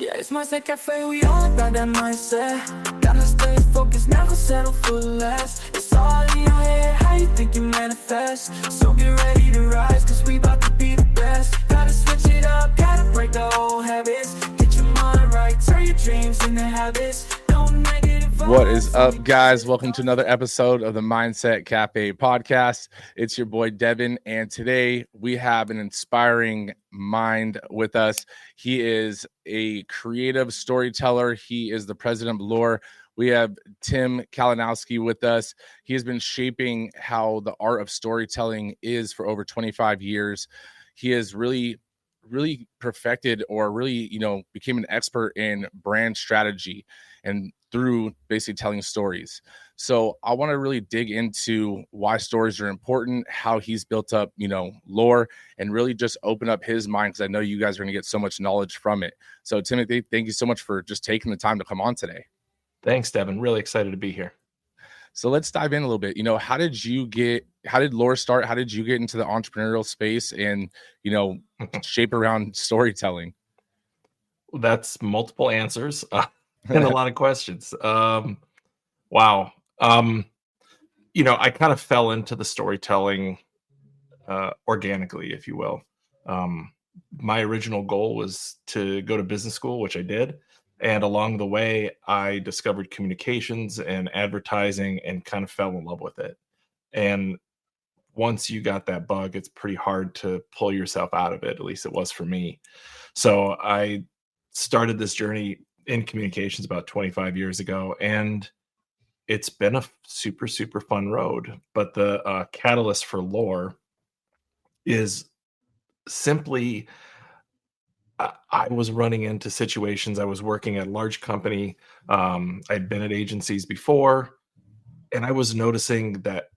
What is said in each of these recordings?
Yeah, it's mindset cafe, we all about that mindset. Gotta stay focused, never settle for less. It's all in your head, how you think you manifest. So get ready to rise, cause we about to be the best. Gotta switch it up, gotta break the old habits. Get your mind right, turn your dreams into habits. What is up, guys? Welcome to another episode of the Mindset Cafe podcast. It's your boy Devin, and today we have an inspiring mind with us. He is a creative storyteller. He is the president of Lore. We have Tim Kalinowski with us. He has been shaping how the art of storytelling is for over 25 years. He has really perfected or really, became an expert in brand strategy and through basically telling stories. So I want to really dig into why stories are important, how he's built up, lore, and really just open up his mind, because I know you guys are going to get so much knowledge from it. So Timothy, thank you so much for just taking the time to come on today. Thanks, Devin. Really excited to be here. So let's dive in a little bit. How did lore start? How did you get into the entrepreneurial space and, shape around storytelling? That's multiple answers and a lot of questions. Wow. I kind of fell into the storytelling organically, if you will. My original goal was to go to business school, which I did. And along the way, I discovered communications and advertising and kind of fell in love with it. And once you got that bug, it's pretty hard to pull yourself out of it. At least it was for me. So I started this journey in communications about 25 years ago, and it's been a super, super fun road. But the catalyst for Lore is simply I was running into situations. I was working at a large company. I'd been at agencies before, and I was noticing that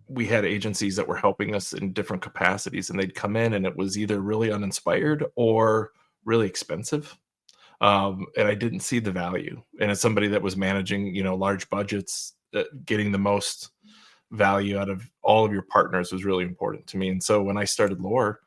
we had agencies that were helping us in different capacities, and they'd come in and it was either really uninspired or really expensive. And I didn't see the value. And as somebody that was managing, large budgets, getting the most value out of all of your partners was really important to me. And so when I started Lore,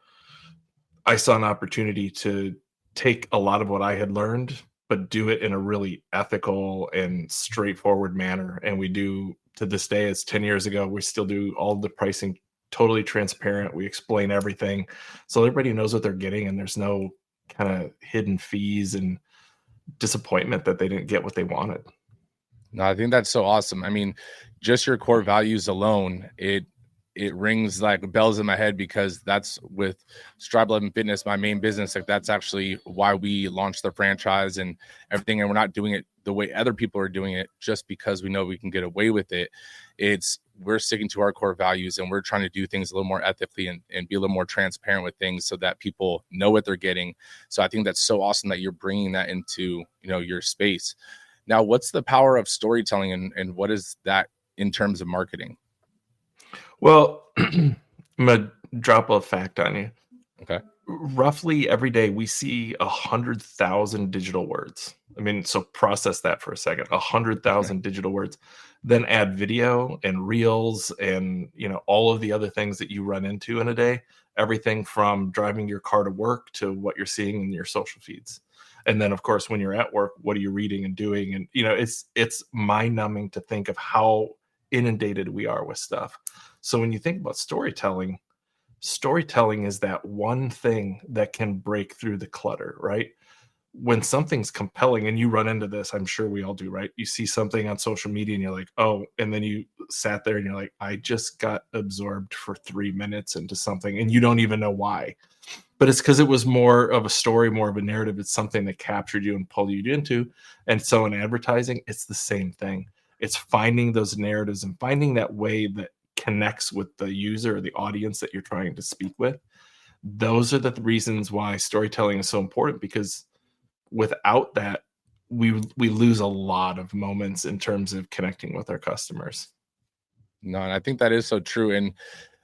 I saw an opportunity to take a lot of what I had learned, but do it in a really ethical and straightforward manner. And we do, to this day, it's 10 years ago, we still do all the pricing totally transparent. We explain everything so everybody knows what they're getting, and there's no kind of hidden fees and disappointment that they didn't get what they wanted. No, I think that's so awesome. I mean, just your core values alone, it rings like bells in my head, because that's with Strive 11 Fitness, my main business. Like, that's actually why we launched the franchise and everything. And we're not doing it the way other people are doing it just because we know we can get away with it. We're sticking to our core values, and we're trying to do things a little more ethically and be a little more transparent with things so that people know what they're getting. So I think that's so awesome that you're bringing that into, your space. Now, what's the power of storytelling, and what is that in terms of marketing? Well, I'm going to drop a fact on you. Okay. Roughly every day we see 100,000 digital words. I mean, so process that for a second. 100,000 digital words. Then add video and reels and, all of the other things that you run into in a day. Everything from driving your car to work to what you're seeing in your social feeds. And then, of course, when you're at work, what are you reading and doing? And, it's mind-numbing to think of how inundated we are with stuff. So when you think about storytelling is that one thing that can break through the clutter, right? When something's compelling, and you run into this, I'm sure we all do, right? You see something on social media and you're like, oh, and then you sat there and you're like, I just got absorbed for 3 minutes into something, and you don't even know why. But it's because it was more of a story, more of a narrative. It's something that captured you and pulled you into. And so in advertising, it's the same thing. It's finding those narratives and finding that way that connects with the user or the audience that you're trying to speak with. Those are the reasons why storytelling is so important, because without that, we lose a lot of moments in terms of connecting with our customers. No, and I think that is so true. And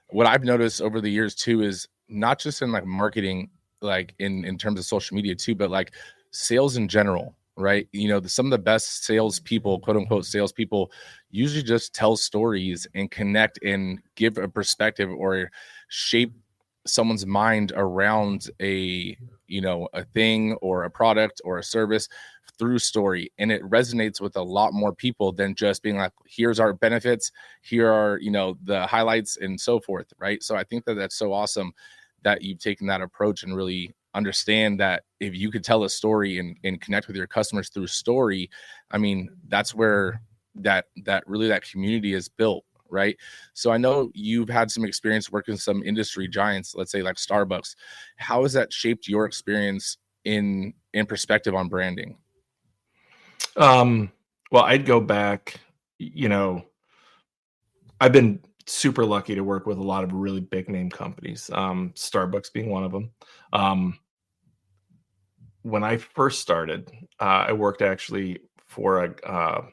what I've noticed over the years too is not just in like marketing, like in terms of social media too, but like sales in general, right? Some of the best salespeople, quote unquote salespeople, usually just tell stories and connect and give a perspective or shape someone's mind around a a thing or a product or a service through story, and it resonates with a lot more people than just being like, here's our benefits, here are the highlights and so forth, right? So I think that that's so awesome that you've taken that approach and really understand that if you could tell a story and connect with your customers through story, I mean, that's where that community is built, right? So I know you've had some experience working with some industry giants, let's say like Starbucks. How has that shaped your experience in perspective on branding? Well, I'd go back, I've been super lucky to work with a lot of really big name companies, Starbucks being one of them. When I first started, I worked actually for a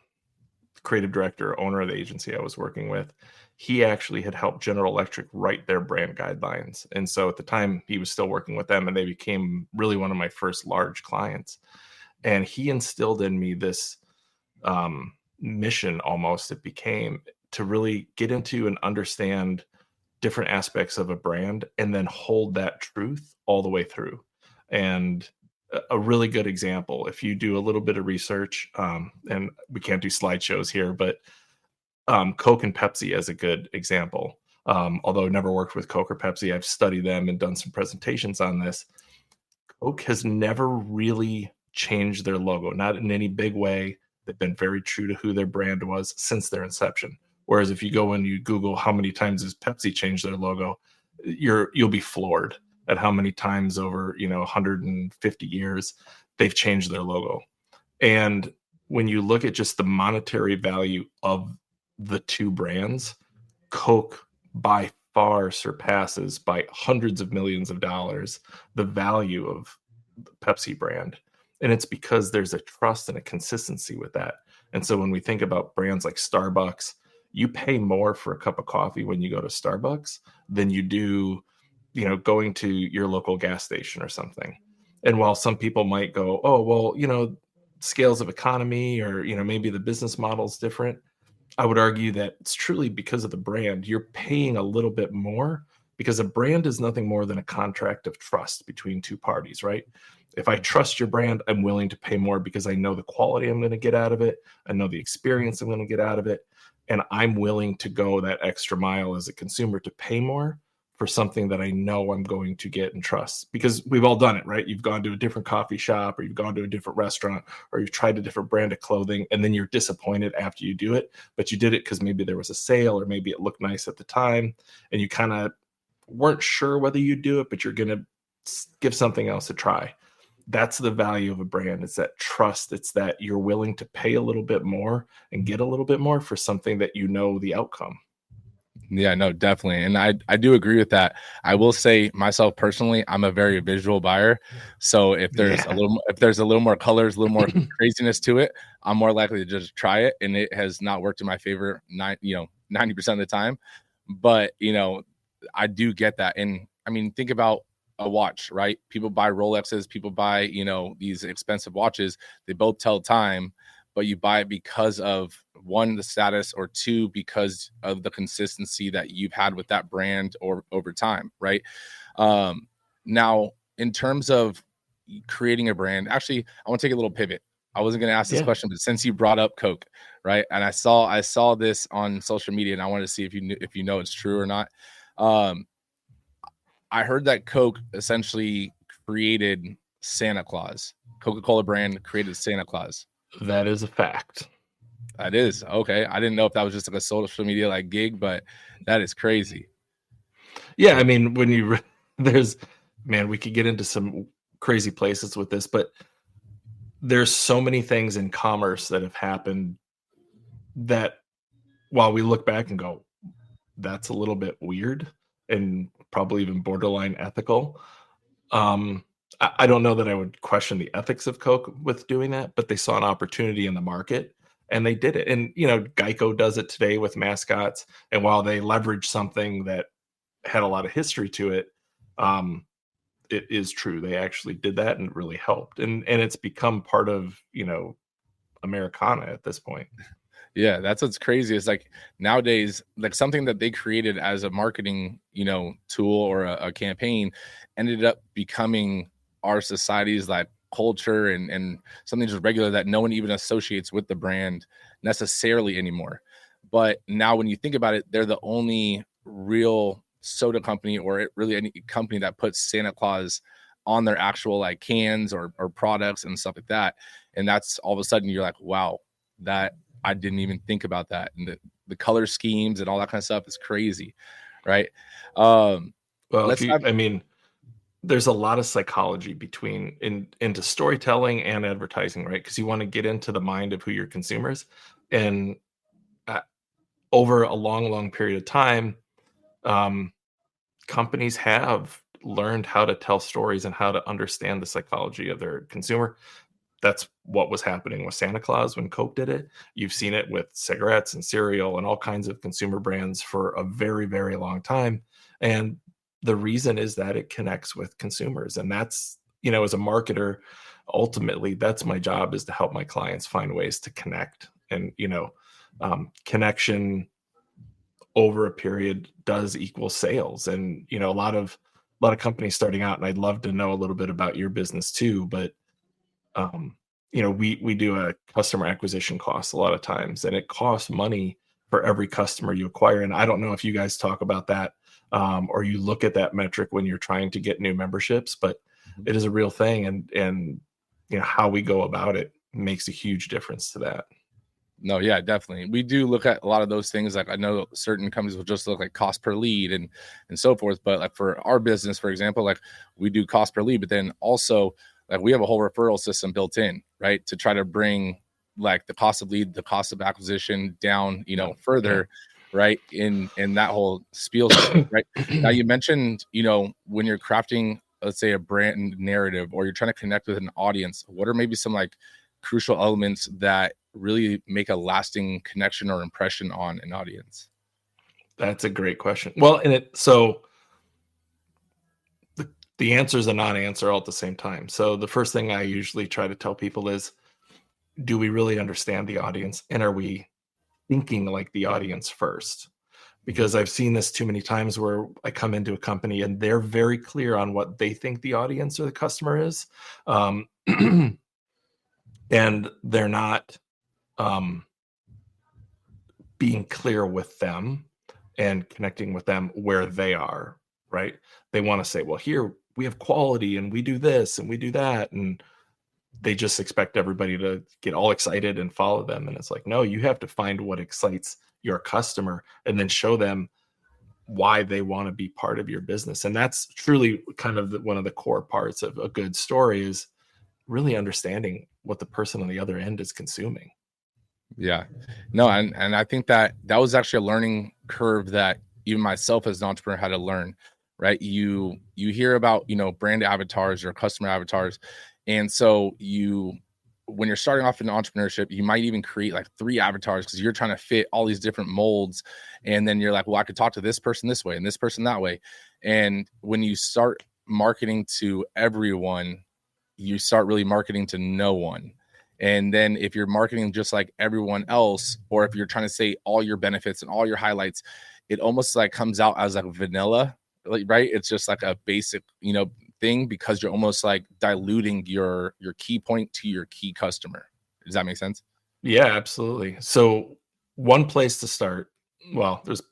creative director, owner of the agency I was working with. He actually had helped General Electric write their brand guidelines. And so at the time he was still working with them, and they became really one of my first large clients. And he instilled in me this mission, almost it became, to really get into and understand different aspects of a brand and then hold that truth all the way through. And a really good example, if you do a little bit of research, and we can't do slideshows here, but Coke and Pepsi as a good example. Although I've never worked with Coke or Pepsi, I've studied them and done some presentations on this. Coke has never really changed their logo, not in any big way. They've been very true to who their brand was since their inception. Whereas if you go and you Google how many times has Pepsi changed their logo, you'll be floored at how many times over 150 years they've changed their logo. And when you look at just the monetary value of the two brands, Coke by far surpasses by hundreds of millions of dollars the value of the Pepsi brand. And it's because there's a trust and a consistency with that. And so when we think about brands like Starbucks, you pay more for a cup of coffee when you go to Starbucks than you do, going to your local gas station or something. And while some people might go, oh, well, scales of economy, or, maybe the business model is different, I would argue that it's truly because of the brand. You're paying a little bit more because a brand is nothing more than a contract of trust between two parties, right? If I trust your brand, I'm willing to pay more because I know the quality I'm going to get out of it. I know the experience I'm going to get out of it. And I'm willing to go that extra mile as a consumer to pay more for something that I know I'm going to get and trust. Because we've all done it, right? You've gone to a different coffee shop, or you've gone to a different restaurant, or you've tried a different brand of clothing, and then you're disappointed after you do it. But you did it because maybe there was a sale, or maybe it looked nice at the time, and you kind of weren't sure whether you'd do it, but you're going to give something else a try. That's the value of a brand. It's that trust. It's that you're willing to pay a little bit more and get a little bit more for something that the outcome. Yeah, no, definitely. And I do agree with that. I will say myself personally, I'm a very visual buyer. So if there's a little more colors, a little more craziness to it, I'm more likely to just try it. And it has not worked in my favor 90% of the time. But I do get that. And I mean, think about a watch, right? People buy Rolexes, people buy, these expensive watches. They both tell time, but you buy it because of, one, the status, or two, because of the consistency that you've had with that brand or over time, right? Now, in terms of creating a brand, actually, I want to take a little pivot. I wasn't going to ask this question, but since you brought up Coke, right? And I saw this on social media, and I wanted to see if you know it's true or not. I heard that Coke essentially created Santa Claus. Coca-Cola brand created Santa Claus. That is a fact. That is okay. I didn't know if that was just like a social media gig, but that is crazy. Yeah, I mean, when you we could get into some crazy places with this, but there's so many things in commerce that have happened that, while we look back and go, that's a little bit weird and probably even borderline ethical. I don't know that I would question the ethics of Coke with doing that, but they saw an opportunity in the market and they did it. And, Geico does it today with mascots. And while they leverage something that had a lot of history to it, it is true. They actually did that and it really helped. And it's become part of, Americana at this point. Yeah, that's what's crazy. It's like nowadays, something that they created as a marketing, tool or a campaign ended up becoming our society's like culture and something just regular that no one even associates with the brand necessarily anymore. But now when you think about it, they're the only real soda company or really any company that puts Santa Claus on their actual like cans or products and stuff like that. And that's all of a sudden you're like, wow, that I didn't even think about that. And the color schemes and all that kind of stuff is crazy. Right. Well, Let's have, there's a lot of psychology into storytelling and advertising, right? Because you want to get into the mind of who your consumers, and over a long period of time, companies have learned how to tell stories and how to understand the psychology of their consumer. That's what was happening with Santa Claus when Coke did it. You've seen it with cigarettes and cereal and all kinds of consumer brands for a very, very long time. And the reason is that it connects with consumers. And that's, as a marketer, ultimately, that's my job, is to help my clients find ways to connect. And, connection over a period does equal sales. And, a lot of companies starting out, and I'd love to know a little bit about your business too, but we do a customer acquisition cost a lot of times, and it costs money for every customer you acquire. And I don't know if you guys talk about that, or you look at that metric when you're trying to get new memberships, but it is a real thing. And how we go about it makes a huge difference to that. No, yeah, definitely. We do look at a lot of those things. Like I know certain companies will just look like cost per lead and so forth. But like for our business, for example, like we do cost per lead, but then also like we have a whole referral system built in, right, to try to bring like the cost of lead, the cost of acquisition down, further, right, in that whole spiel, right? Now you mentioned, when you're crafting, let's say, a brand narrative, or you're trying to connect with an audience, what are maybe some like crucial elements that really make a lasting connection or impression on an audience? That's a great question. Well, so the answer is a non-answer all at the same time. So the first thing I usually try to tell people is, do we really understand the audience? And are we thinking like the audience first? Because I've seen this too many times where I come into a company and they're very clear on what they think the audience or the customer is. And they're not being clear with them and connecting with them where they are, right? They want to say, well, here we have quality and we do this and we do that. And they just expect everybody to get all excited and follow them. And it's like, no, you have to find what excites your customer and then show them why they want to be part of your business. And that's truly kind of one of the core parts of a good story, is really understanding what the person on the other end is consuming. Yeah, no, and I think that was actually a learning curve that even myself as an entrepreneur had to learn, right? You hear about, brand avatars or customer avatars. And so when you're starting off in entrepreneurship, you might even create like 3 avatars because you're trying to fit all these different molds. And then you're like, well, I could talk to this person this way and this person that way. And when you start marketing to everyone, you start really marketing to no one. And then if you're marketing just like everyone else, or if you're trying to say all your benefits and all your highlights, it almost like comes out as like vanilla, right? It's just like a basic, thing, because you're almost like diluting your key point to your key customer. Does that make sense? Yeah, absolutely. So one place to start, well, there's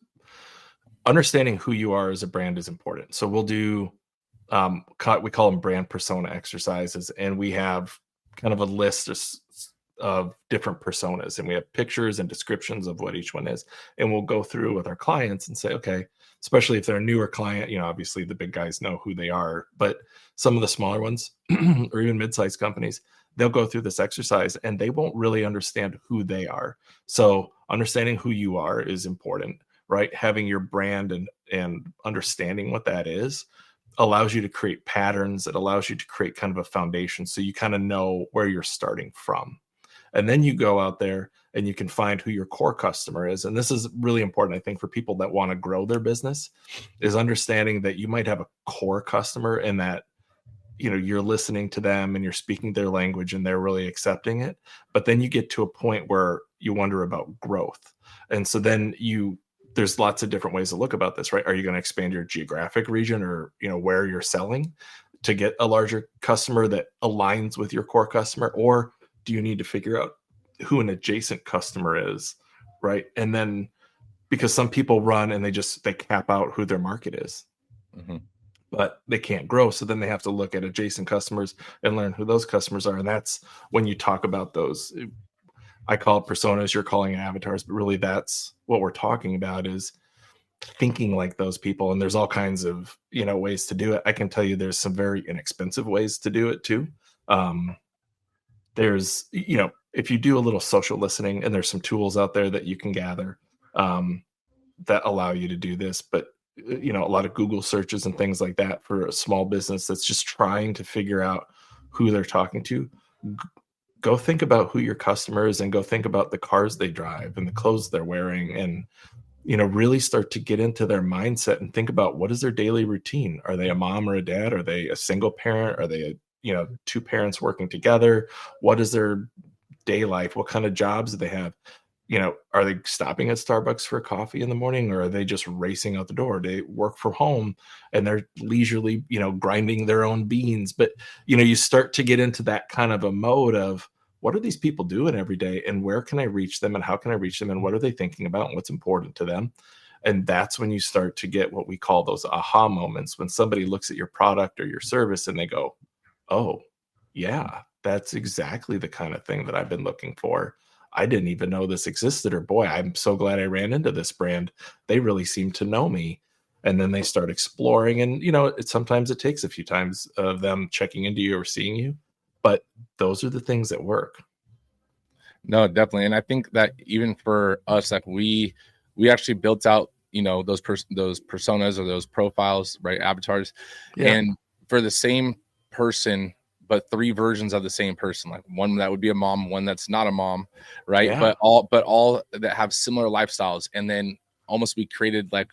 understanding who you are as a brand is important. So we'll do, we call them brand persona exercises, and we have kind of a list of different personas, and we have pictures and descriptions of what each one is. And we'll go through with our clients and say, okay, especially if they're a newer client, obviously the big guys know who they are, but some of the smaller ones or even mid-sized companies, they'll go through this exercise and they won't really understand who they are. So understanding who you are is important, right? Having your brand and understanding what that is allows you to create patterns. It allows you to create kind of a foundation, so you kind of know where you're starting from. And then you go out there and you can find who your core customer is. And this is really important, I think, for people that want to grow their business, is understanding that you might have a core customer and that, you're listening to them and you're speaking their language and they're really accepting it. But then you get to a point where you wonder about growth. And so then there's lots of different ways to look about this, right? Are you going to expand your geographic region or, where you're selling? to get a larger customer that aligns with your core customer, or do you need to figure out who an adjacent customer is, right? And then, because some people run and they cap out who their market is, but they can't grow, so then they have to look at adjacent customers and learn who those customers are. And that's when you talk about those, I call it personas, you're calling it avatars, but really that's what we're talking about, is thinking like those people. And there's all kinds of, ways to do it. I can tell you there's some very inexpensive ways to do it too. There's, if you do a little social listening, and there's some tools out there that you can gather that allow you to do this, but a lot of Google searches and things like that for a small business that's just trying to figure out who they're talking to. Go think about who your customer is, and go think about the cars they drive and the clothes they're wearing, and really start to get into their mindset and think about, what is their daily routine? Are they a mom or a dad? Are they a single parent? Are they two parents working together? What is their day life? What kind of jobs do they have? Are they stopping at Starbucks for coffee in the morning, or are they just racing out the door? They work from home and they're leisurely, grinding their own beans. But, you start to get into that kind of a mode of, what are these people doing every day, and where can I reach them, and how can I reach them, and what are they thinking about, and what's important to them? And that's when you start to get what we call those aha moments, when somebody looks at your product or your service and they go, oh yeah, that's exactly the kind of thing that I've been looking for. I didn't even know this existed, or boy, I'm so glad I ran into this brand. They really seem to know me. And then they start exploring, and sometimes it takes a few times of them checking into you or seeing you, but those are the things that work. No, definitely. And I think that even for us, like we actually built out, those personas or those profiles, right? Avatars. Yeah. And for the same person, but 3 versions of the same person, like one that would be a mom, one that's not a mom, right? Yeah. But all that have similar lifestyles. And then almost we created, like,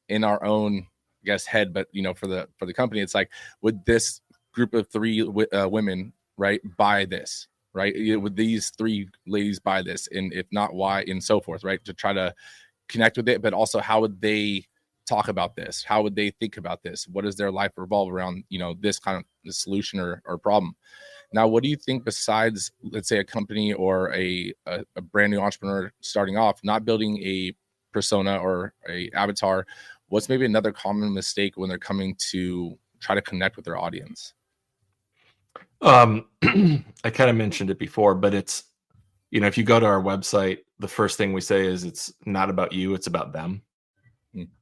in our own, I guess, head, but for the company, it's like, would this group of 3 women, right, buy this, right? Would these 3 ladies buy this? And if not, why? And so forth, right? To try to connect with it, but also how would they talk about this? How would they think about this? What does their life revolve around, this kind of the solution or problem? Now, what do you think, besides, let's say, a company or a brand new entrepreneur starting off, not building a persona or a avatar, what's maybe another common mistake when they're coming to try to connect with their audience? I kind of mentioned it before, but it's, if you go to our website, the first thing we say is, it's not about you, it's about them.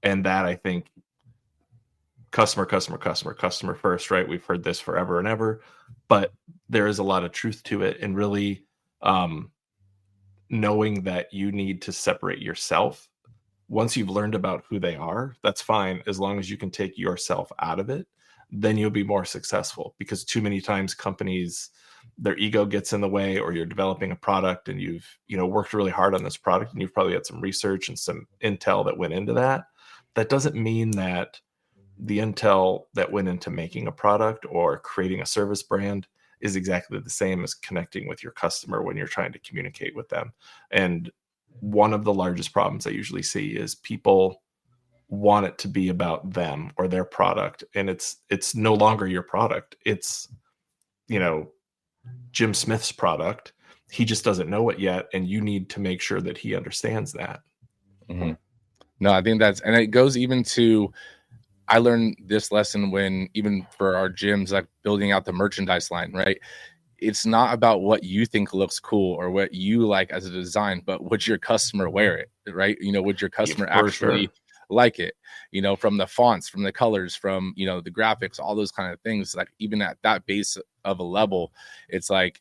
And that, I think, customer first, right? We've heard this forever and ever, but there is a lot of truth to it. And really knowing that you need to separate yourself. Once you've learned about who they are, that's fine. As long as you can take yourself out of it, then you'll be more successful. Because too many times companies, their ego gets in the way, or you're developing a product and you've, worked really hard on this product, and you've probably had some research and some intel that went into that. That doesn't mean that the intel that went into making a product or creating a service brand is exactly the same as connecting with your customer when you're trying to communicate with them. And one of the largest problems I usually see is people want it to be about them or their product, and it's no longer your product. It's, Jim Smith's product. He just doesn't know it yet, and you need to make sure that he understands that. Mm-hmm. No, I think and it goes even to, I learned this lesson when, even for our gyms, like building out the merchandise line, right? It's not about what you think looks cool or what you like as a design, but would your customer wear it, right? Would your customer actually like it, from the fonts, from the colors, from, the graphics, all those kind of things. Like, even at that base of a level, it's like,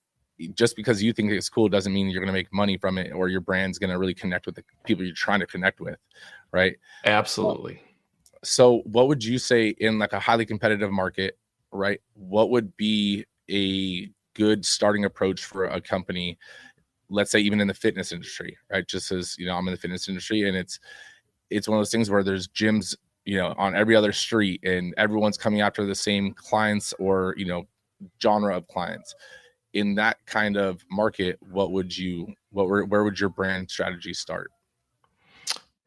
just because you think it's cool doesn't mean you're going to make money from it, or your brand's going to really connect with the people you're trying to connect with, right? Absolutely. So what would you say, in like a highly competitive market, right? What would be a good starting approach for a company, let's say even in the fitness industry, right? Just as, I'm in the fitness industry, and it's one of those things where there's gyms, on every other street, and everyone's coming after the same clients or, genre of clients. In that kind of market, where would your brand strategy start?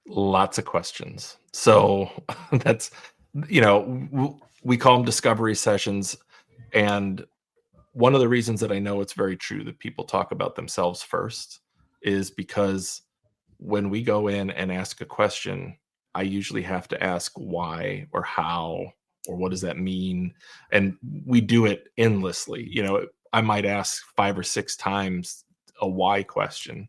Lots of questions. So that's, we call them discovery sessions. And one of the reasons that I know it's very true that people talk about themselves first is because when we go in and ask a question, I usually have to ask why or how or what does that mean? And we do it endlessly. I might ask 5 or 6 times a why question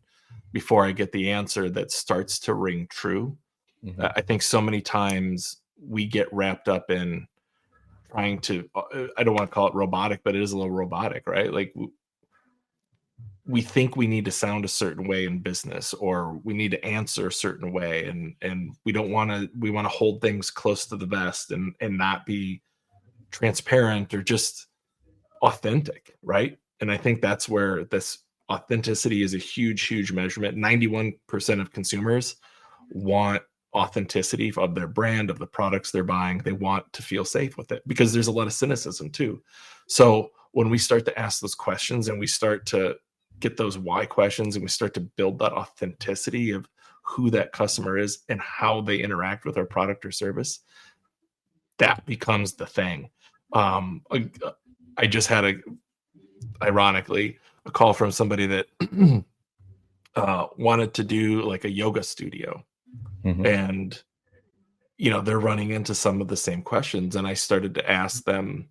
before I get the answer that starts to ring true. Mhm. I think so many times we get wrapped up in trying to, I don't want to call it robotic, but it is a little robotic, right? Like we think we need to sound a certain way in business, or we need to answer a certain way, and we want to hold things close to the vest and not be transparent or just authentic, right? And I think that's where this authenticity is a huge measurement. 91% of consumers want authenticity of their brand, of the products they're buying. They want to feel safe with it because there's a lot of cynicism too. So when we start to ask those questions and we start to get those why questions and we start to build that authenticity of who that customer is and how they interact with our product or service, that becomes the thing. I just had ironically, a call from somebody that wanted to do like a yoga studio. Mhm. And, they're running into some of the same questions. And I started to ask them,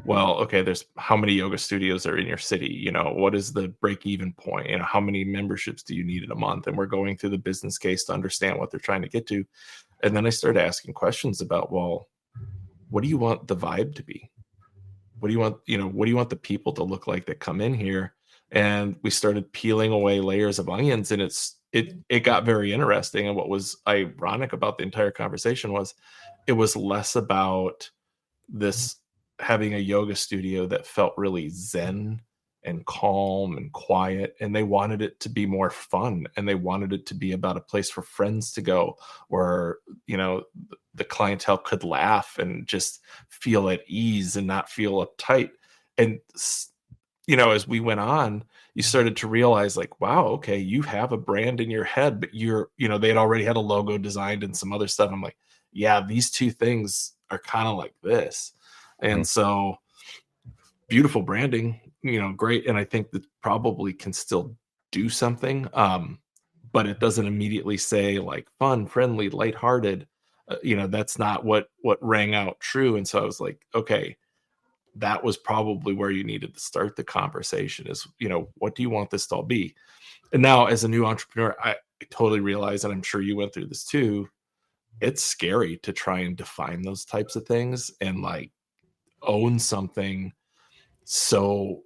well, okay, there's how many yoga studios are in your city? What is the break even point? How many memberships do you need in a month? And we're going through the business case to understand what they're trying to get to. And then I started asking questions about, well, what do you want the vibe to be? What do you want, what do you want the people to look like that come in here? And we started peeling away layers of onions, and it got very interesting. And what was ironic about the entire conversation was it was less about this having a yoga studio that felt really zen and calm and quiet, and they wanted it to be more fun, and they wanted it to be about a place for friends to go where the clientele could laugh and just feel at ease and not feel uptight. And as we went on, you started to realize like, wow, okay, you have a brand in your head, but they had already had a logo designed and some other stuff. I'm like, yeah, these two things are kind of like this. And so beautiful branding, great. And I think that probably can still do something. But it doesn't immediately say like fun, friendly, lighthearted. That's not what rang out true. And so I was like, okay, that was probably where you needed to start the conversation is, what do you want this to all be? And now as a new entrepreneur, I totally realize, and I'm sure you went through this too, it's scary to try and define those types of things and like own something so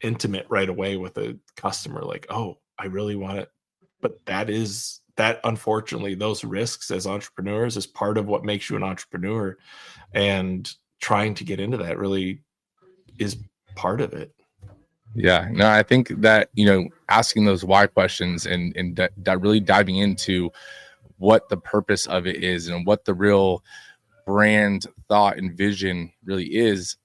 intimate right away with a customer, like, oh, I really want it. But that unfortunately, those risks as entrepreneurs is part of what makes you an entrepreneur, and trying to get into that really is part of it. Yeah, no, I think that, asking those why questions and that really diving into what the purpose of it is and what the real brand thought and vision really is,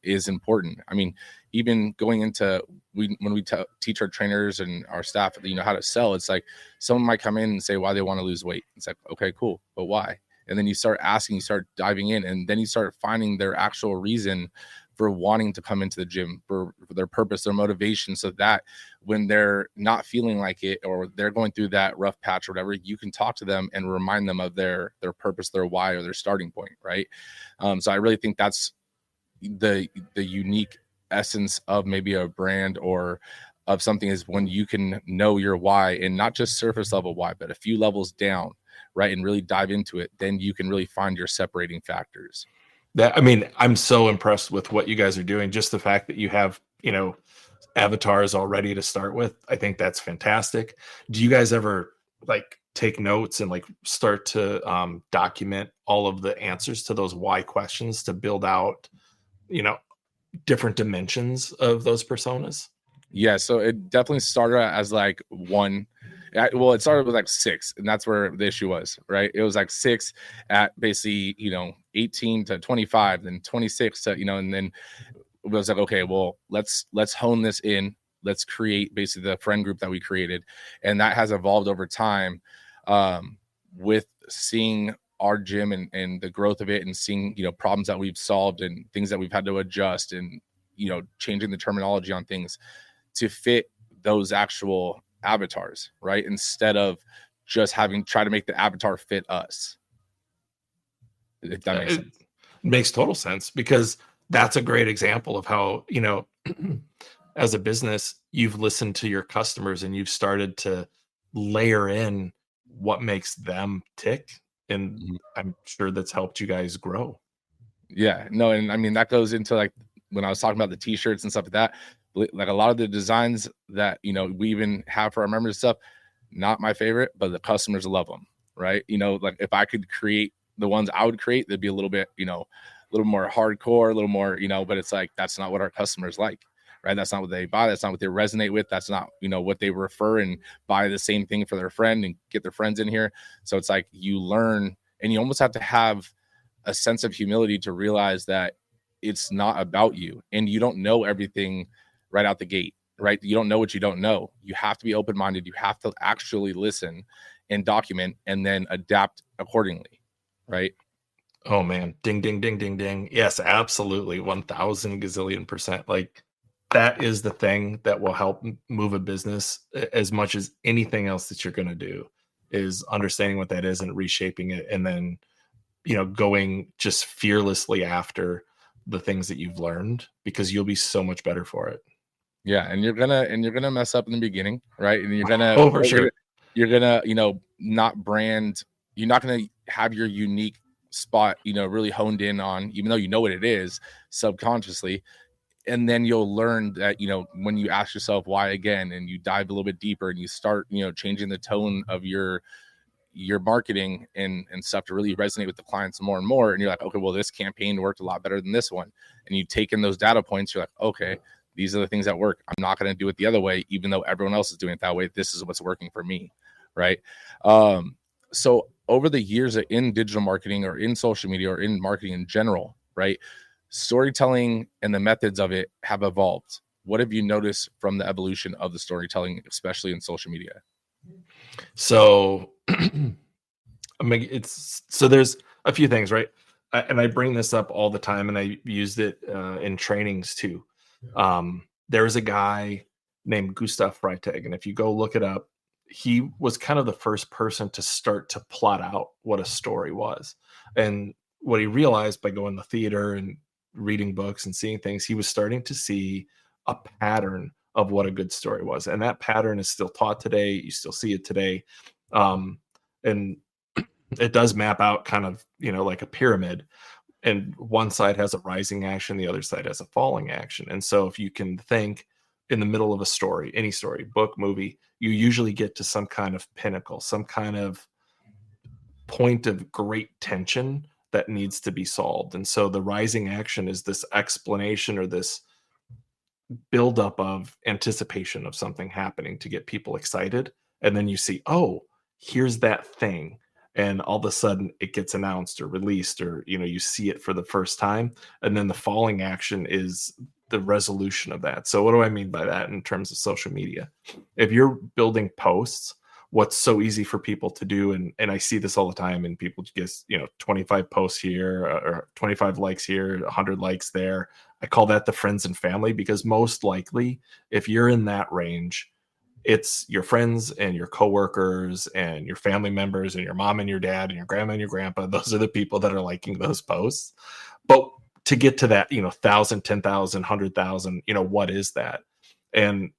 is important. I mean, even going into when we teach our trainers and our staff, how to sell, it's like someone might come in and say why they want to lose weight. It's like, okay, cool, but why? And then you start asking, you start diving in, and then you start finding their actual reason for wanting to come into the gym, for their purpose, their motivation, so that when they're not feeling like it or they're going through that rough patch or whatever, you can talk to them and remind them of their purpose, their why, or their starting point, right? So I really think that's the unique essence of maybe a brand or of something, is when you can know your why, and not just surface level why, but a few levels down, right, and really dive into it. Then you can really find your separating factors. I'm so impressed with what you guys are doing. Just the fact that you have, avatars already to start with, I think that's fantastic. Do you guys ever like take notes and like start to document all of the answers to those why questions to build out, different dimensions of those personas? Yeah, so it definitely started as like one. Well, it started with like 6, and that's where the issue was, right? It was like 6 at basically, 18 to 25, then 26 to, and then it was like, okay, well, let's hone this in. Let's create basically the friend group that we created, and that has evolved over time, with seeing our gym and the growth of it, and seeing, you know, problems that we've solved and things that we've had to adjust, and, you know, changing the terminology on things to fit those actual avatars, right? Instead of just try to make the avatar fit us. If that makes sense. Makes total sense, because that's a great example of how, you know, as a business, you've listened to your customers and you've started to layer in what makes them tick. And Mhm. I'm sure that's helped you guys grow. Yeah, no, and I mean that goes into like when I was talking about the t-shirts and stuff like that, like a lot of the designs that, you know, we even have for our members and stuff, not my favorite, but the customers love them, right? You know, like if I could create the ones I would create, they'd be a little bit, you know, a little more hardcore, a little more, you know, but it's like that's not what our customers like, right? That's not what they buy, that's not what they resonate with, that's not, you know, what they refer and buy the same thing for their friend and get their friends in here. So it's like you learn, and you almost have to have a sense of humility to realize that it's not about you, and you don't know everything right out the gate, right? You don't know what you don't know. You have to be open-minded. You have to actually listen and document and then adapt accordingly, right? Oh man, ding, ding, ding, ding, ding. Yes, absolutely. 1000 gazillion percent. Like that is the thing that will help move a business as much as anything else that you're going to do, is understanding what that is and reshaping it. And then, you know, going just fearlessly after the things that you've learned, because you'll be so much better for it. Yeah, and you're gonna mess up in the beginning, right? And you're gonna Oh, for sure. you're gonna, you know, not brand. You're not gonna have your unique spot, you know, really honed in on, even though you know what it is subconsciously. And then you'll learn that, you know, when you ask yourself why again, and you dive a little bit deeper and you start, you know, changing the tone of your marketing and stuff to really resonate with the clients more and more, and you're like, okay, well, this campaign worked a lot better than this one, and you take in those data points, you're like, okay, these are the things that work. I'm not going to do it the other way, even though everyone else is doing it that way. This is what's working for me, right? So over the years in digital marketing or in social media or in marketing in general, right, storytelling and the methods of it have evolved. What have you noticed from the evolution of the storytelling, especially in social media? So I mean, there's a few things, right? And I bring this up all the time, and I used it in trainings too. There's a guy named Gustav Freitag, and if you go look it up, he was kind of the first person to start to plot out what a story was. And what he realized by going to theater and reading books and seeing things, he was starting to see a pattern of what a good story was. And that pattern is still taught today. You still see it today. And it does map out kind of, you know, like a pyramid, and one side has a rising action, the other side has a falling action. And so if you can think in the middle of a story, any story, book, movie, you usually get to some kind of pinnacle, some kind of point of great tension that needs to be solved. And so the rising action is this explanation or this buildup of anticipation of something happening to get people excited. And then you see, oh, here's that thing. And all of a sudden it gets announced or released, or, you know, you see it for the first time. And then the falling action is the resolution of that. So what do I mean by that in terms of social media? If you're building posts, what's so easy for people to do, and I see this all the time, and people get, you know, 25 posts here or 25 likes here, 100 likes there. I call that the friends and family, because most likely if you're in that range, it's your friends and your coworkers and your family members and your mom and your dad and your grandma and your grandpa. Those are the people that are liking those posts. But to get to that, you know, 1,000, 10,000, 100,000, you know, what is that? And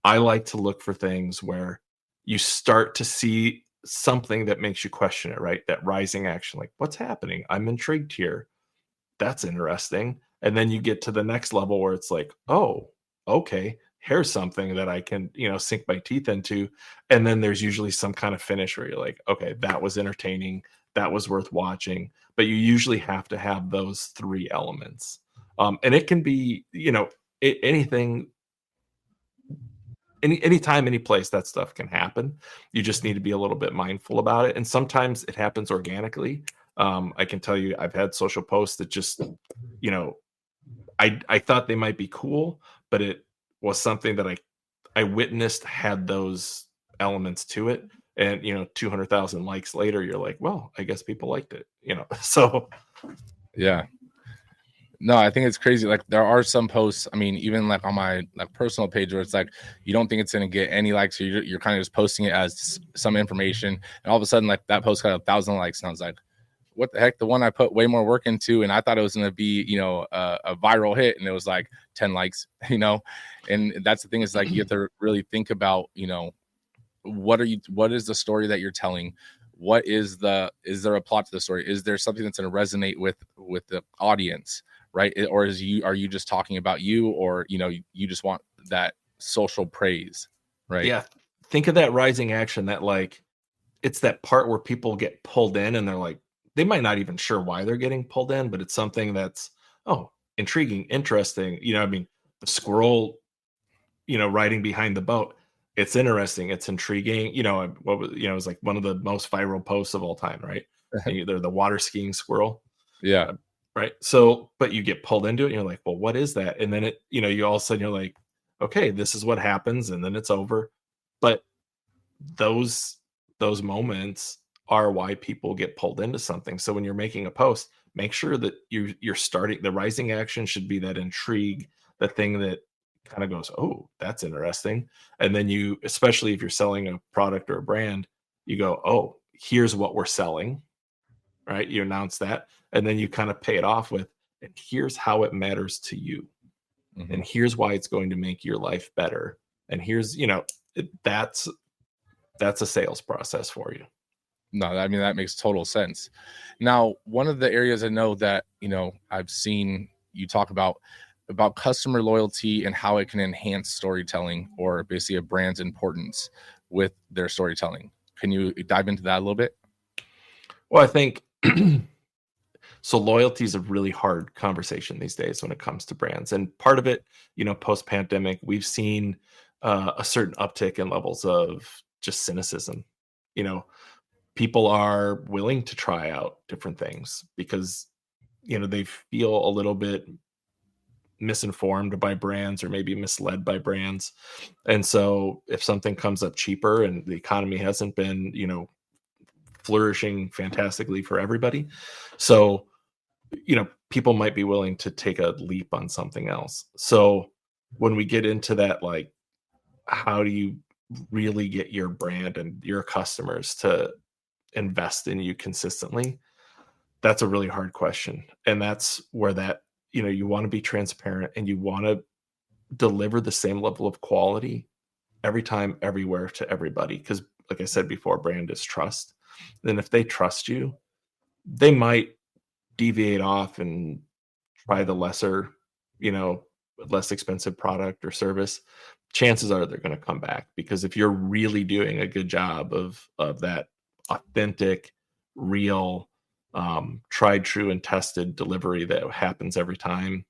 I like to look for things where you start to see something that makes you question it, right? That rising action, like, what's happening? I'm intrigued here. That's interesting. And then you get to the next level where it's like, oh, okay, here's something that I can, you know, sink my teeth into. And then there's usually some kind of finish where you're like, okay, that was entertaining, that was worth watching. But you usually have to have those three elements. And it can be, you know, anything, anytime, any place, that stuff can happen. You just need to be a little bit mindful about it. And sometimes it happens organically. I can tell you, I've had social posts that just, you know, I thought they might be cool, but it was something that I witnessed had those elements to it. and 200,000 likes later, you're like, well, I guess people liked it. So Yeah. No, I think it's crazy. Like there are some posts, I mean, even like on my like personal page where it's like you don't think it's gonna get any likes, so you're kind of just posting it as some information, and all of a sudden like that post got 1,000 likes, and I was like, what the heck? The one I put way more work into, and I thought it was gonna be a viral hit, and it was like 10 likes, and that's the thing is like you have to really think about what is the story that you're telling, is there a plot to the story, is there something that's going to resonate with the audience, right? Or are you just talking about you, or you just want that social praise, right? yeah, think of that rising action, that like it's that part where people get pulled in and they're like, they might not even sure why they're getting pulled in, but it's something that's, oh, intriguing, interesting. I mean, the squirrel, riding behind the boat. It's interesting. It's intriguing. It was like one of the most viral posts of all time, right? And they're the water skiing squirrel. Yeah. Right. So, but you get pulled into it and you're like, well, what is that? And then you all of a sudden you're like, okay, this is what happens. And then it's over. But those moments are why people get pulled into something. So when you're making a post, make sure that you're starting, the rising action should be that intrigue, the thing that kind of goes, oh, that's interesting. And then especially if you're selling a product or a brand, you go, oh, here's what we're selling, right? You announce that, and then you kind of pay it off with, and here's how it matters to you. Mm-hmm. And here's why it's going to make your life better. And here's, that's a sales process for you. No, I mean, that makes total sense. Now, one of the areas I know that, I've seen you talk about customer loyalty and how it can enhance storytelling, or basically a brand's importance with their storytelling. Can you dive into that a little bit? Well, I think so. Loyalty is a really hard conversation these days when it comes to brands. And part of it, post pandemic, we've seen a certain uptick in levels of just cynicism. People are willing to try out different things because they feel a little bit misinformed by brands, or maybe misled by brands. And so if something comes up cheaper and the economy hasn't been flourishing fantastically for everybody, so people might be willing to take a leap on something else. So when we get into that, like, how do you really get your brand and your customers to invest in you consistently? That's a really hard question. And that's where you want to be transparent, and you want to deliver the same level of quality every time, everywhere, to everybody. Because like I said before, brand is trust. Then if they trust you, they might deviate off and try the less expensive product or service. Chances are they're going to come back, because if you're really doing a good job of that authentic, real, tried, true, and tested delivery that happens every time,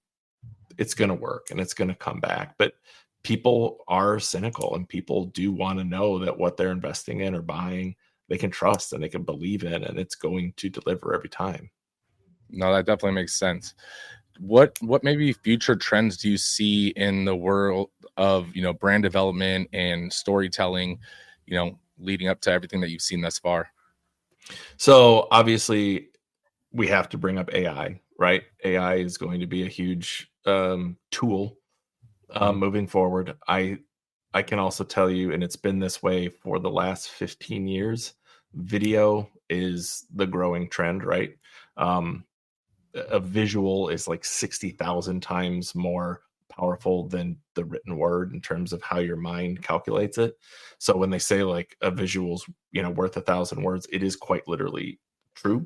it's going to work and it's going to come back. But people are cynical, and people do want to know that what they're investing in or buying, they can trust and they can believe in, and it's going to deliver every time. No, that definitely makes sense. What maybe future trends do you see in the world of brand development and storytelling, leading up to everything that you've seen thus far? So obviously we have to bring up AI, right? AI is going to be a huge tool moving forward. I can also tell you, and it's been this way for the last 15 years, video is the growing trend, right? A visual is like 60,000 times more powerful than the written word in terms of how your mind calculates it. So when they say like a visual's, worth 1,000 words, it is quite literally true.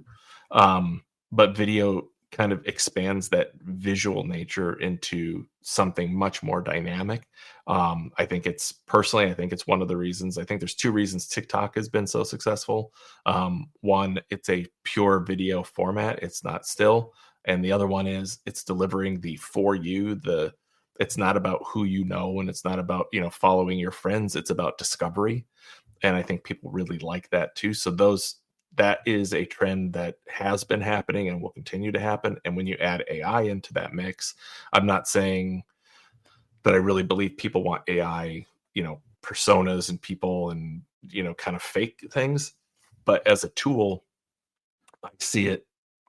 But video kind of expands that visual nature into something much more dynamic. I think it's one of the reasons. I think there's two reasons TikTok has been so successful. One, it's a pure video format, it's not still. And the other one is it's delivering the for you, it's not about who you know, and it's not about, following your friends. It's about discovery. And I think people really like that too. So that is a trend that has been happening and will continue to happen. And when you add AI into that mix, I'm not saying that I really believe people want AI, personas and people and, kind of fake things. But as a tool, I see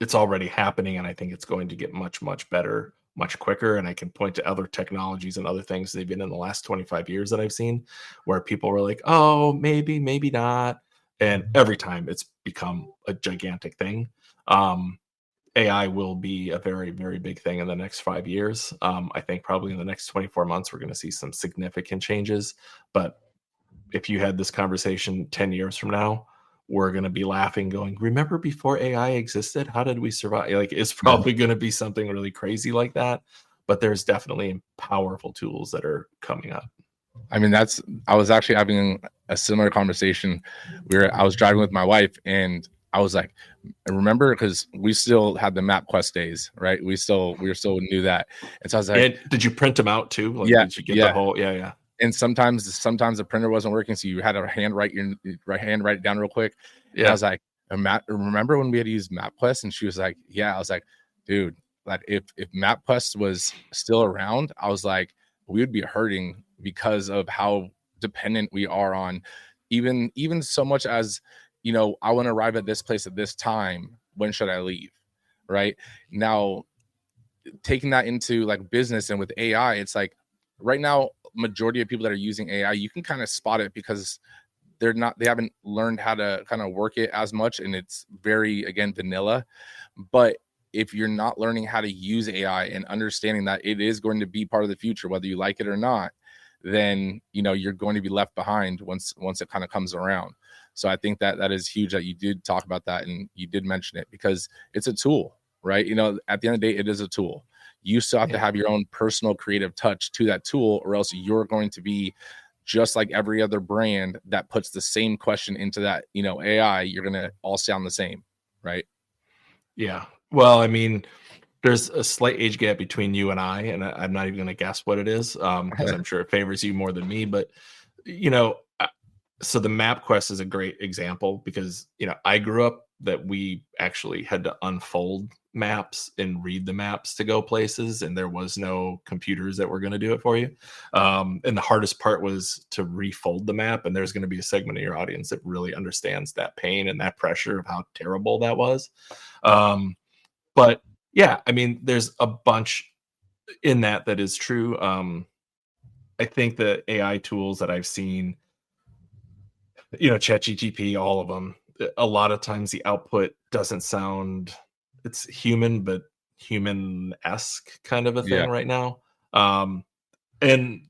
it's already happening, and I think it's going to get much, much better, much quicker. And I can point to other technologies and other things they've been in the last 25 years that I've seen where people were like, oh, maybe not. And every time it's become a gigantic thing. AI will be a very, very big thing in the next 5 years. I think probably in the next 24 months, we're going to see some significant changes. But if you had this conversation 10 years from now, we're going to be laughing, going, remember before AI existed? How did we survive? Like, it's probably going to be something really crazy like that. But there's definitely powerful tools that are coming up. I mean, I was actually having a similar conversation where I was driving with my wife, and I was like, remember, because we still had the MapQuest days, right? We were still new that. And so I was like, and did you print them out too? Like, yeah, did you get the whole, yeah. And sometimes the printer wasn't working, so you had to write it down real quick. Yeah. And I was like, remember when we had to use MapQuest? And she was like, yeah. I was like, dude, like if MapQuest was still around, I was like, we would be hurting because of how dependent we are on even so much as, I want to arrive at this place at this time. When should I leave? Right now, taking that into like business and with AI, it's like right now, majority of people that are using AI, you can kind of spot it because they haven't learned how to kind of work it as much, and it's very, again, vanilla. But if you're not learning how to use AI and understanding that it is going to be part of the future, whether you like it or not, then you're going to be left behind once it kind of comes around. So I think that is huge that you did talk about that, and you did mention it, because it's a tool, right? At the end of the day, it is a tool. You still have to have your own personal creative touch to that tool, or else you're going to be just like every other brand that puts the same question into that, AI. You're going to all sound the same, right? Yeah. Well, I mean, there's a slight age gap between you and I'm not even going to guess what it is, because I'm sure it favors you more than me. But, so the MapQuest is a great example because, I grew up that we actually had to unfold maps and read the maps to go places, and there was no computers that were going to do it for you. And the hardest part was to refold the map. And there's going to be a segment of your audience that really understands that pain and that pressure of how terrible that was. But yeah, I mean, there's a bunch in that is true. I think the AI tools that I've seen, ChatGPT, all of them, a lot of times the output doesn't sound, it's human, but human-esque kind of a thing right now. And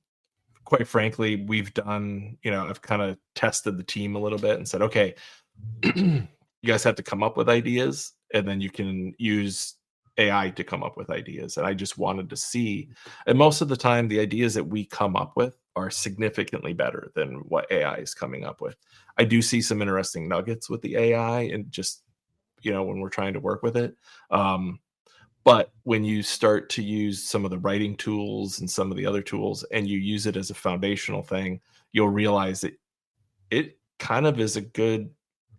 quite frankly, we've done, I've kind of tested the team a little bit and said, okay, you guys have to come up with ideas, and then you can use AI to come up with ideas. And I just wanted to see, and most of the time the ideas that we come up with are significantly better than what AI is coming up with. I do see some interesting nuggets with the AI, and just, when we're trying to work with it. But when you start to use some of the writing tools and some of the other tools, and you use it as a foundational thing, you'll realize that it kind of is a good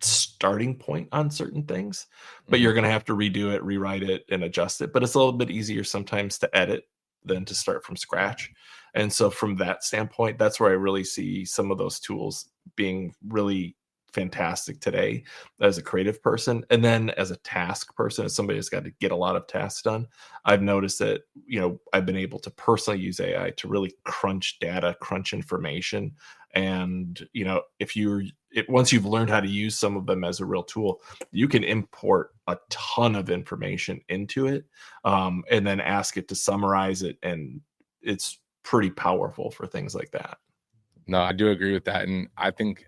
starting point on certain things, but you're going to have to redo it, rewrite it, and adjust it. But it's a little bit easier sometimes to edit than to start from scratch. And so from that standpoint, that's where I really see some of those tools being really fantastic today as a creative person. And then as a task person, as somebody that's got to get a lot of tasks done, I've noticed that, I've been able to personally use AI to really crunch data, crunch information. And, once you've learned how to use some of them as a real tool, you can import a ton of information into it, and then ask it to summarize it. And it's pretty powerful for things like that. No, I do agree with that. And I think,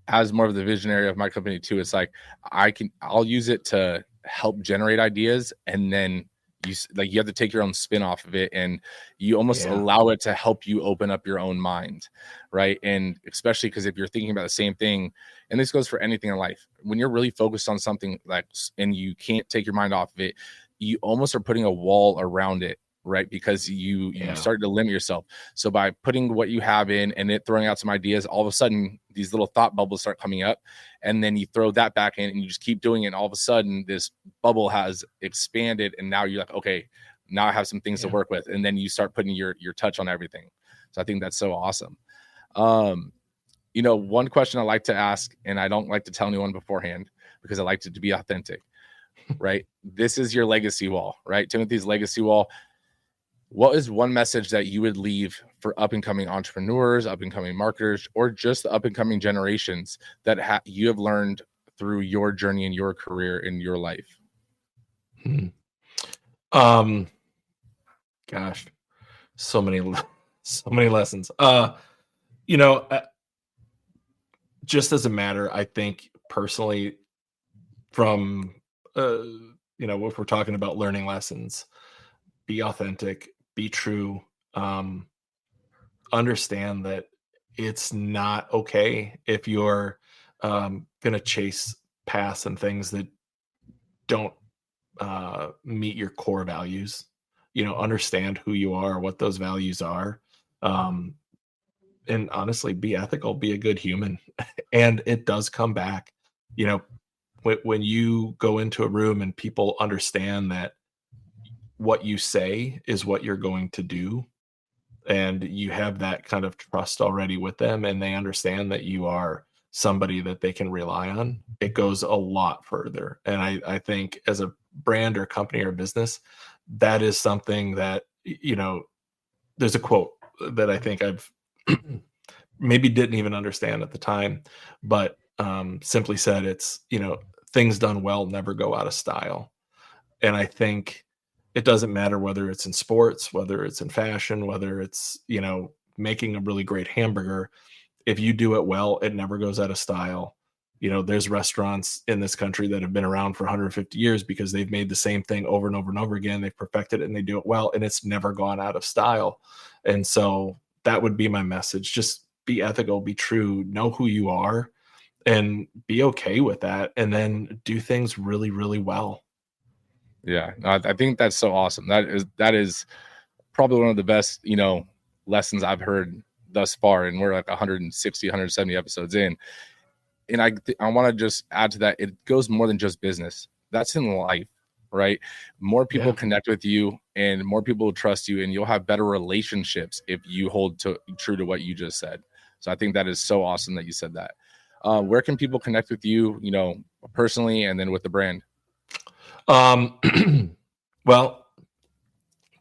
as more of the visionary of my company too, it's like I'll use it to help generate ideas, and then you have to take your own spin off of it, and you almost allow it to help you open up your own mind, right? And especially because if you're thinking about the same thing, and this goes for anything in life, when you're really focused on something, and you can't take your mind off of it, you almost are putting a wall around it, right? Because you start to limit yourself. So by putting what you have in and it throwing out some ideas, all of a sudden these little thought bubbles start coming up, and then you throw that back in and you just keep doing it. And all of a sudden this bubble has expanded, and now you're like, okay, now I have some things to work with. And then you start putting your touch on everything. So I think that's so awesome. One question I like to ask, and I don't like to tell anyone beforehand because I like it to be authentic, right? This is your legacy wall, right? Timothy's legacy wall. What is one message that you would leave for up and coming entrepreneurs, up and coming marketers, or just the up and coming generations that you have learned through your journey in your career in your life? Gosh, so many lessons. Just as a matter, I think personally, from if we're talking about learning lessons, be authentic, be true, understand that it's not okay if you're going to chase paths and things that don't meet your core values. Understand who you are, what those values are, and honestly, be ethical, be a good human. And it does come back. When you go into a room and people understand that what you say is what you're going to do, and you have that kind of trust already with them, and they understand that you are somebody that they can rely on, it goes a lot further. And I think as a brand or company or business, that is something that, there's a quote that I think I've maybe didn't even understand at the time, but simply said, it's, things done well never go out of style. And I think it doesn't matter whether it's in sports, whether it's in fashion, whether it's, making a really great hamburger. If you do it well, it never goes out of style. There's restaurants in this country that have been around for 150 years because they've made the same thing over and over and over again. They've perfected it and they do it well, and it's never gone out of style. And so that would be my message. Just be ethical, be true, know who you are, and be okay with that. And then do things really, really well. Yeah, I think that's so awesome. That is probably one of the best, lessons I've heard thus far. And we're like 160, 170 episodes in. And I want to just add to that. It goes more than just business. That's in life, right? More people connect with you and more people will trust you, and you'll have better relationships if you hold true to what you just said. So I think that is so awesome that you said that. Where can people connect with you, personally, and then with the brand? Well,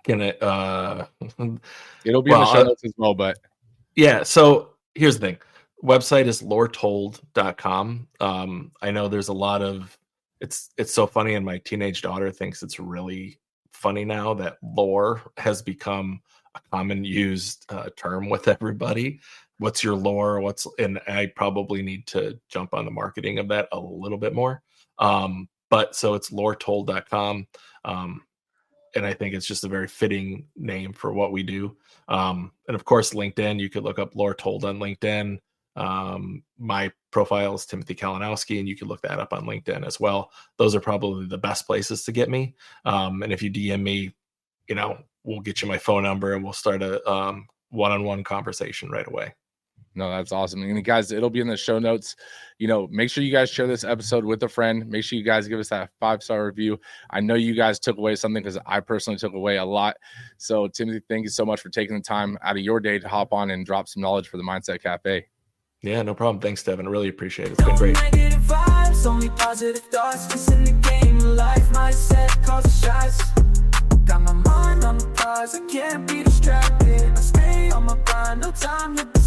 can it, it'll be in the show notes as well, but yeah. So here's the thing. Website is loretold.com. I know there's a lot of, it's so funny. And my teenage daughter thinks it's really funny now that lore has become a common used term with everybody. What's your lore? And I probably need to jump on the marketing of that a little bit more. But so it's loretold.com. And I think it's just a very fitting name for what we do. And of course, LinkedIn, you could look up Lore Told on LinkedIn. My profile is Timothy Kalinowski, and you can look that up on LinkedIn as well. Those are probably the best places to get me. And if you DM me, we'll get you my phone number and we'll start a one-on-one conversation right away. No, that's awesome. And guys, it'll be in the show notes. Make sure you guys share this episode with a friend. Make sure you guys give us that 5-star review. I know you guys took away something because I personally took away a lot. So Timothy, thank you so much for taking the time out of your day to hop on and drop some knowledge for the Mindset Cafe. Yeah, no problem. Thanks, Devin. I really appreciate it. It's been great. Negative vibes, only positive thoughts. Just in the game of life, mindset causes shots. Got my mind on the prize, I can't be distracted. I stay on my grind, no time to